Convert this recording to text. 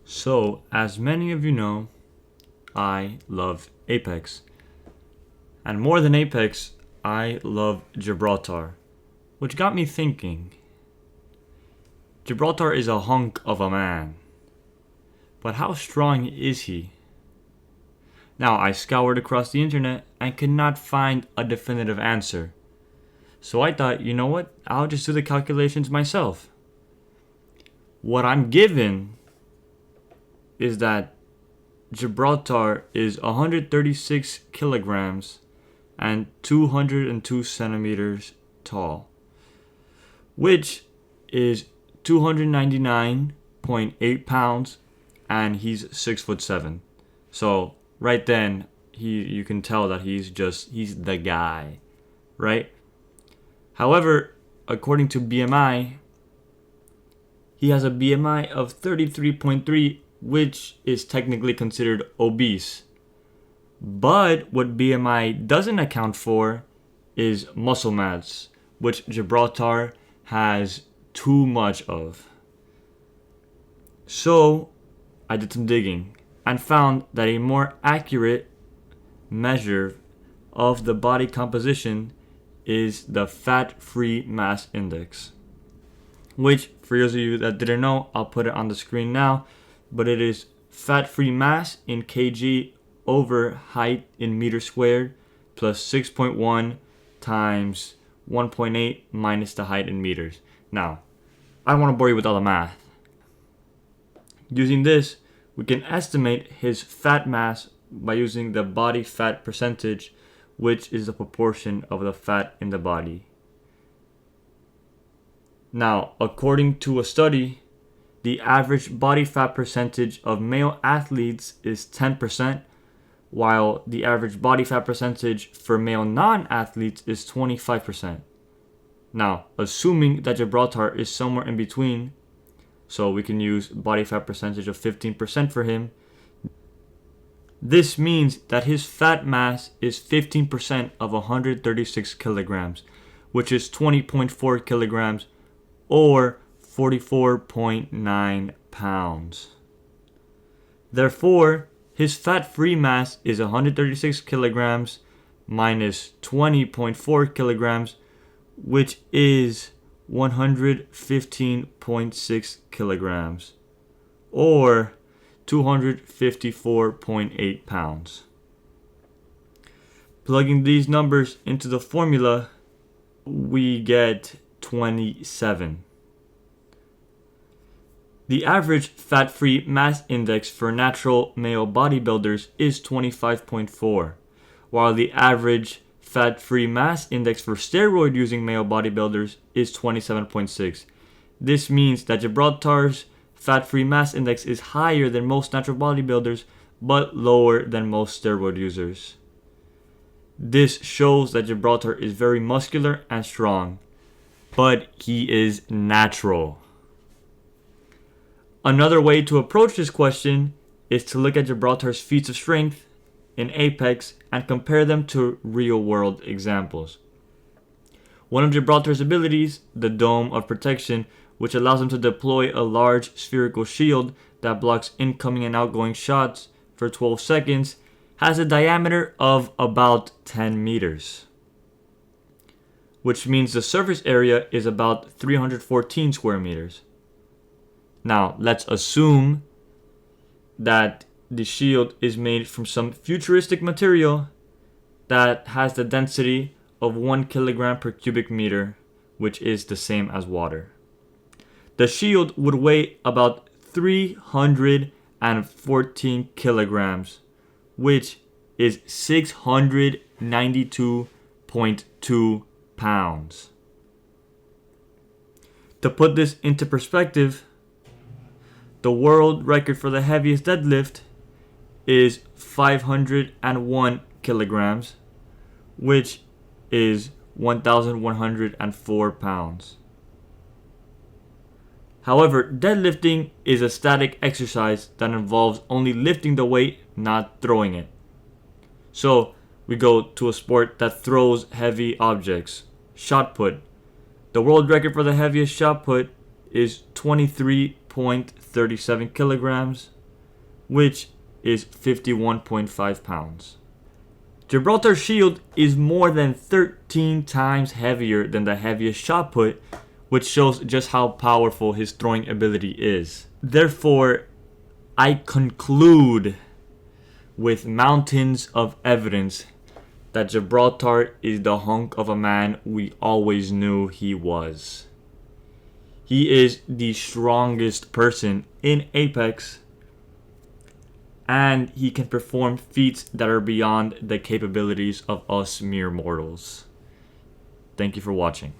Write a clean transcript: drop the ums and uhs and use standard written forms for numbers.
So, as many of you know, I love Apex. And more than Apex, I love Gibraltar. Which got me thinking. Gibraltar is a hunk of a man. But how strong is he? Now, I scoured across the internet and could not find a definitive answer. So I thought, you know what? I'll just do the calculations myself. What I'm given is that Gibraltar is 136 kilograms and 202 centimeters tall, which is 299.8 pounds, and he's 6'7". So right then, you can tell that he's the guy, right? However, according to BMI, he has a BMI of 33.3, which is technically considered obese. But what BMI doesn't account for is muscle mass, which Gibraltar has too much of. So I did some digging and found that a more accurate measure of the body composition is the fat-free mass index, which, for those of you that didn't know, I'll put it on the screen now, but it is fat-free mass in kg over height in meters squared plus 6.1 times 1.8 minus the height in meters. Now, I don't want to bore you with all the math. Using this, we can estimate his fat mass by using the body fat percentage, which is the proportion of the fat in the body. Now, according to a study, the average body fat percentage of male athletes is 10%, while the average body fat percentage for male non-athletes is 25%. Now, assuming that Gibraltar is somewhere in between, so we can use body fat percentage of 15% for him, this means that his fat mass is 15% of 136 kilograms, which is 20.4 kilograms or 44.9 pounds. Therefore, his fat-free mass is 136 kilograms minus 20.4 kilograms, which is 115.6 kilograms or 254.8 pounds. Plugging these numbers into the formula, we get 27. The average fat-free mass index for natural male bodybuilders is 25.4, while the average fat-free mass index for steroid-using male bodybuilders is 27.6. This means that Gibraltar's fat-free mass index is higher than most natural bodybuilders, but lower than most steroid users. This shows that Gibraltar is very muscular and strong, but he is natural. Another way to approach this question is to look at Gibraltar's feats of strength in Apex and compare them to real-world examples. One of Gibraltar's abilities, the Dome of Protection, which allows him to deploy a large spherical shield that blocks incoming and outgoing shots for 12 seconds, has a diameter of about 10 meters, which means the surface area is about 314 square meters. Now, let's assume that the shield is made from some futuristic material that has the density of 1 kilogram per cubic meter, which is the same as water. The shield would weigh about 314 kilograms, which is 692.2 pounds. To put this into perspective, the world record for the heaviest deadlift is 501 kilograms, which is 1,104 pounds. However, deadlifting is a static exercise that involves only lifting the weight, not throwing it. So, we go to a sport that throws heavy objects, shot put. The world record for the heaviest shot put is 23.37 kilograms, which is 51.5 pounds. Gibraltar's shield is more than 13 times heavier than the heaviest shot put, which shows just how powerful his throwing ability is. Therefore, I conclude with mountains of evidence that Gibraltar is the hunk of a man we always knew he was. He is the strongest person in Apex, and he can perform feats that are beyond the capabilities of us mere mortals. Thank you for watching.